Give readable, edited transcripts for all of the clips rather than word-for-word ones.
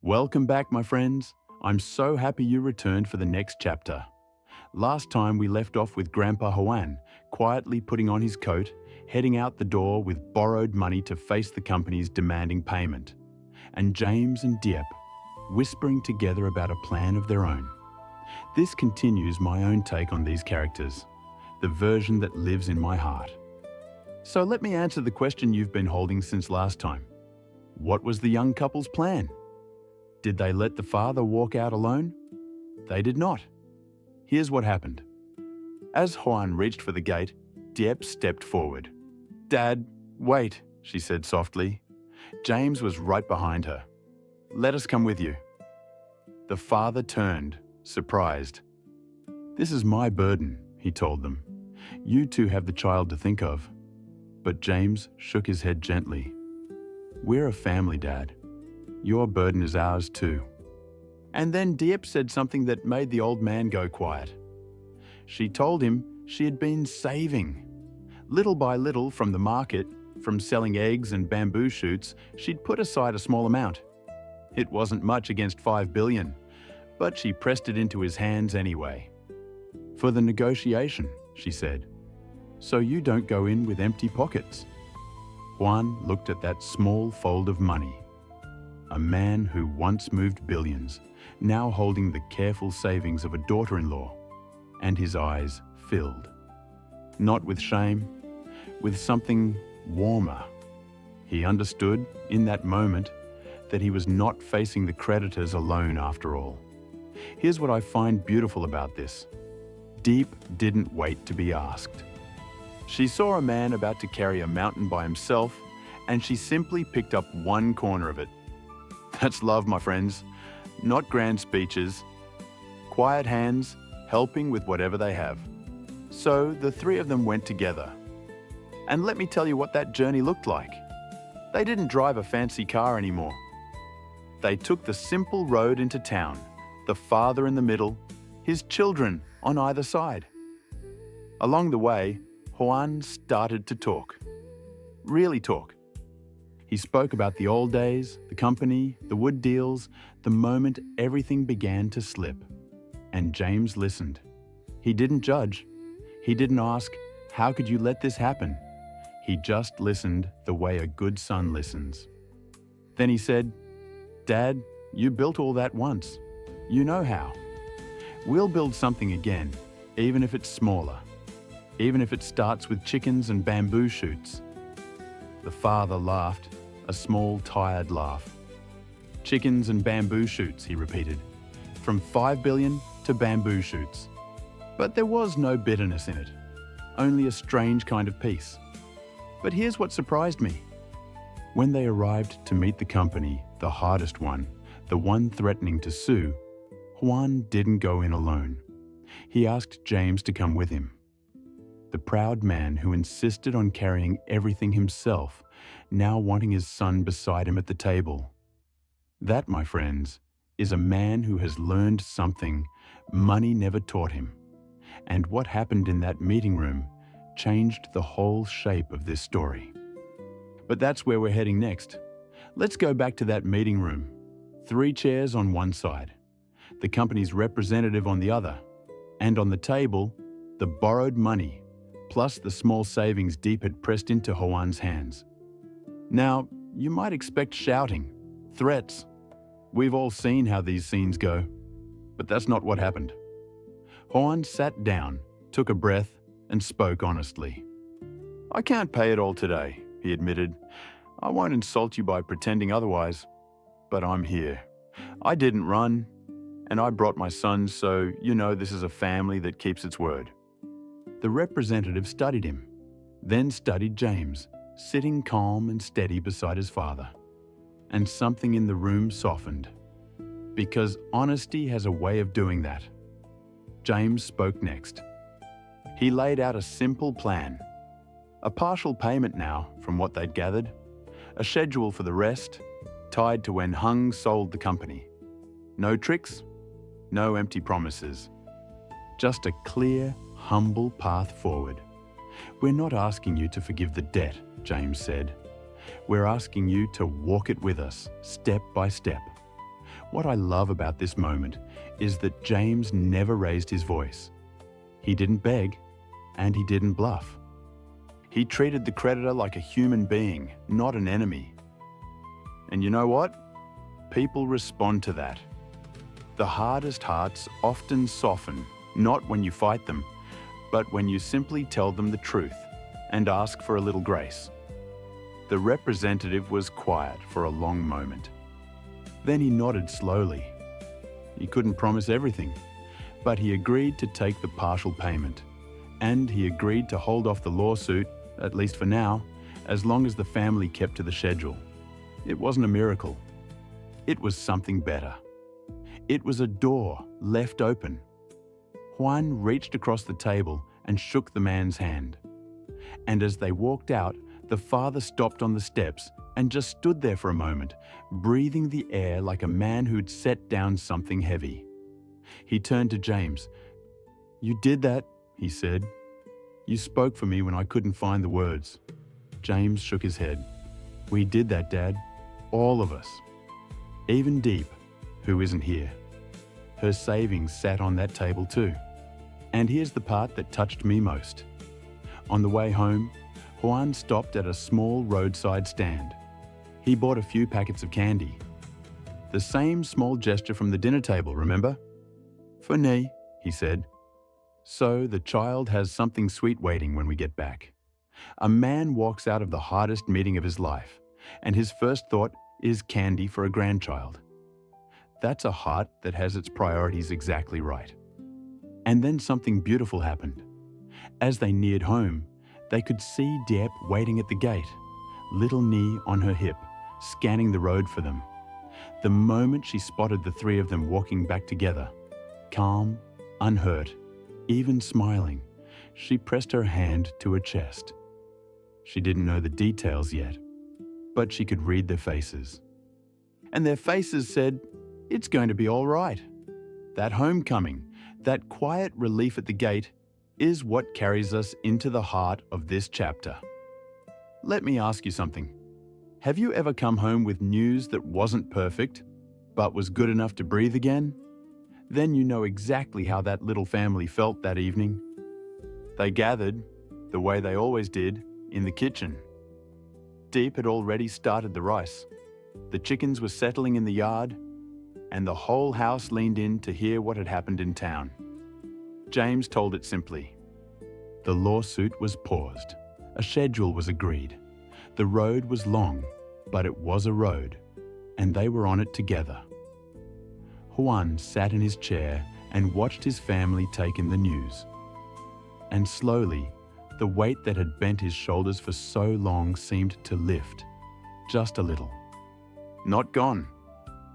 Welcome back, my friends. I'm so happy you returned for the next chapter. Last time we left off with Grandpa Hoan quietly putting on his coat, heading out the door with borrowed money to face the companies demanding payment, and James and Diep whispering together about a plan of their own. This continues my own take on these characters, the version that lives in my heart. So let me answer the question you've been holding since last time. What was the young couple's plan? Did they let the father walk out alone? They did not. Here's what happened. As Hoan reached for the gate, Diep stepped forward. "Dad, wait," she said softly. James was right behind her. "Let us come with you." The father turned, surprised. "This is my burden," he told them. "You two have the child to think of." But James shook his head gently. "We're a family, Dad. Your burden is ours too." And then Diep said something that made the old man go quiet. She told him she had been saving. Little by little from the market, from selling eggs and bamboo shoots, she'd put aside a small amount. It wasn't much against 5 billion, but she pressed it into his hands anyway. "For the negotiation," she said, "so you don't go in with empty pockets." Hoan looked at that small fold of money. A man who once moved billions, now holding the careful savings of a daughter-in-law, and his eyes filled. Not with shame, with something warmer. He understood, in that moment, that he was not facing the creditors alone after all. Here's what I find beautiful about this. Diep didn't wait to be asked. She saw a man about to carry a mountain by himself, and she simply picked up one corner of it. That's love, my friends. Not grand speeches. Quiet hands, helping with whatever they have. So the three of them went together. And let me tell you what that journey looked like. They didn't drive a fancy car anymore. They took the simple road into town, the father in the middle, his children on either side. Along the way, Hoan started to talk. Really talk. He spoke about the old days, the company, the wood deals, the moment everything began to slip. And James listened. He didn't judge. He didn't ask, "How could you let this happen?" He just listened the way a good son listens. Then he said, "Dad, you built all that once. You know how. We'll build something again, even if it's smaller. Even if it starts with chickens and bamboo shoots." The father laughed, a small, tired laugh. "Chickens and bamboo shoots," he repeated. "From 5 billion to bamboo shoots." But there was no bitterness in it, only a strange kind of peace. But here's what surprised me. When they arrived to meet the company, the hardest one, the one threatening to sue, Hoan didn't go in alone. He asked James to come with him. The proud man who insisted on carrying everything himself, now wanting his son beside him at the table. That, my friends, is a man who has learned something money never taught him. And what happened in that meeting room changed the whole shape of this story. But that's where we're heading next. Let's go back to that meeting room. 3 chairs on one side, the company's representative on the other, and on the table, the borrowed money, plus the small savings Diep had pressed into Hoan's hands. Now, you might expect shouting, threats. We've all seen how these scenes go, but that's not what happened. Hoan sat down, took a breath, and spoke honestly. "I can't pay it all today," he admitted. "I won't insult you by pretending otherwise, but I'm here. I didn't run, and I brought my son, so you know this is a family that keeps its word." The representative studied him, then studied James, sitting calm and steady beside his father. And something in the room softened. Because honesty has a way of doing that. James spoke next. He laid out a simple plan. A partial payment now, from what they'd gathered. A schedule for the rest, tied to when Hung sold the company. No tricks, no empty promises. Just a clear, humble path forward. "We're not asking you to forgive the debt," James said. "We're asking you to walk it with us, step by step. What I love about this moment is that James never raised his voice. He didn't beg, and he didn't bluff. He treated the creditor like a human being, not an enemy. And you know what? People respond to that. The hardest hearts often soften, not when you fight them, but when you simply tell them the truth and ask for a little grace. The representative was quiet for a long moment. Then he nodded slowly. He couldn't promise everything, but he agreed to take the partial payment, and he agreed to hold off the lawsuit, at least for now, as long as the family kept to the schedule. It wasn't a miracle. It was something better. It was a door left open. Hoan reached across the table and shook the man's hand. And as they walked out, the father stopped on the steps and just stood there for a moment, breathing the air like a man who'd set down something heavy. He turned to James. "You did that," he said. "You spoke for me when I couldn't find the words." James shook his head. "We did that, Dad. All of us. Even Diep, who isn't here. Her savings sat on that table too. And here's the part that touched me most. On the way home, Hoan stopped at a small roadside stand. He bought a few packets of candy. The same small gesture from the dinner table, remember? "For me," he said. So the child has something sweet waiting when we get back. A man walks out of the hardest meeting of his life, and his first thought is candy for a grandchild. That's a heart that has its priorities exactly right. And then something beautiful happened. As they neared home, they could see Diep waiting at the gate, little knee on her hip, scanning the road for them. The moment she spotted the three of them walking back together, calm, unhurt, even smiling, she pressed her hand to her chest. She didn't know the details yet, but she could read their faces. And their faces said, "It's going to be all right." That homecoming, that quiet relief at the gate, is what carries us into the heart of this chapter. Let me ask you something. Have you ever come home with news that wasn't perfect, but was good enough to breathe again? Then you know exactly how that little family felt that evening. They gathered, the way they always did, in the kitchen. Diep had already started the rice. The chickens were settling in the yard, and the whole house leaned in to hear what had happened in town. James told it simply. The lawsuit was paused. A schedule was agreed. The road was long, but it was a road, and they were on it together. Hoan sat in his chair and watched his family take in the news. And slowly, the weight that had bent his shoulders for so long seemed to lift, just a little. Not gone,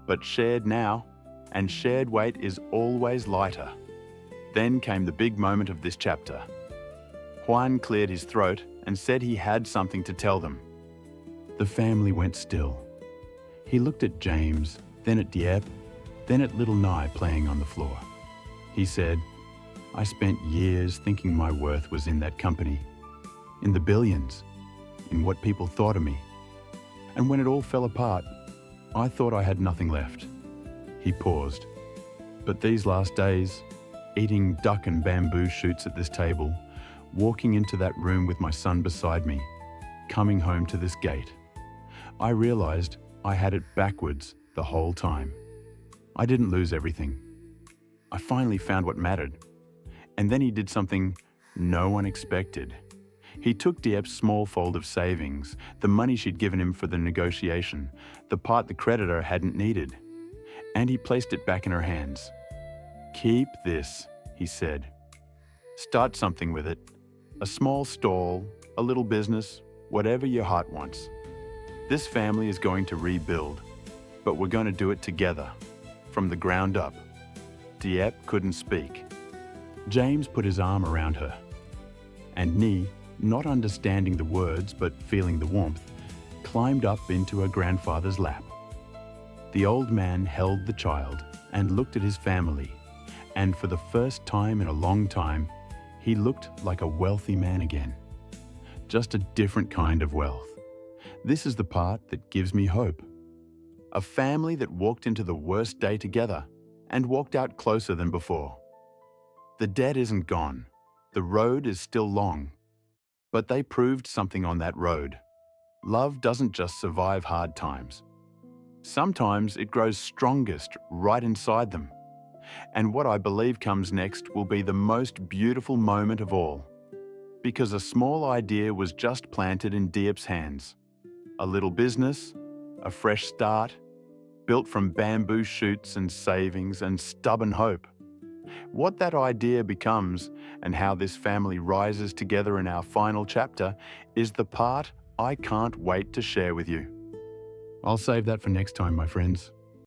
but shared now, and shared weight is always lighter. Then came the big moment of this chapter. Hoan cleared his throat and said he had something to tell them. The family went still. He looked at James, then at Diep, then at little Nye playing on the floor. He said, "I spent years thinking my worth was in that company, in the billions, in what people thought of me. And when it all fell apart, I thought I had nothing left." He paused. "But these last days, eating duck and bamboo shoots at this table, walking into that room with my son beside me, coming home to this gate, I realized I had it backwards the whole time. I didn't lose everything. I finally found what mattered." And then he did something no one expected. He took Diep's small fold of savings, the money she'd given him for the negotiation, the part the creditor hadn't needed, and he placed it back in her hands. "Keep this," he said. "Start something with it. A small stall, a little business, whatever your heart wants. This family is going to rebuild, but we're going to do it together, from the ground up." Diep couldn't speak. James put his arm around her, and Nye, not understanding the words but feeling the warmth, climbed up into her grandfather's lap. The old man held the child and looked at his family, and for the first time in a long time, he looked like a wealthy man again. Just a different kind of wealth. This is the part that gives me hope. A family that walked into the worst day together and walked out closer than before. The debt isn't gone. The road is still long. But they proved something on that road. Love doesn't just survive hard times. Sometimes it grows strongest right inside them. And what I believe comes next will be the most beautiful moment of all. Because a small idea was just planted in Diep's hands. A little business, a fresh start, built from bamboo shoots and savings and stubborn hope. What that idea becomes and how this family rises together in our final chapter is the part I can't wait to share with you. I'll save that for next time, my friends.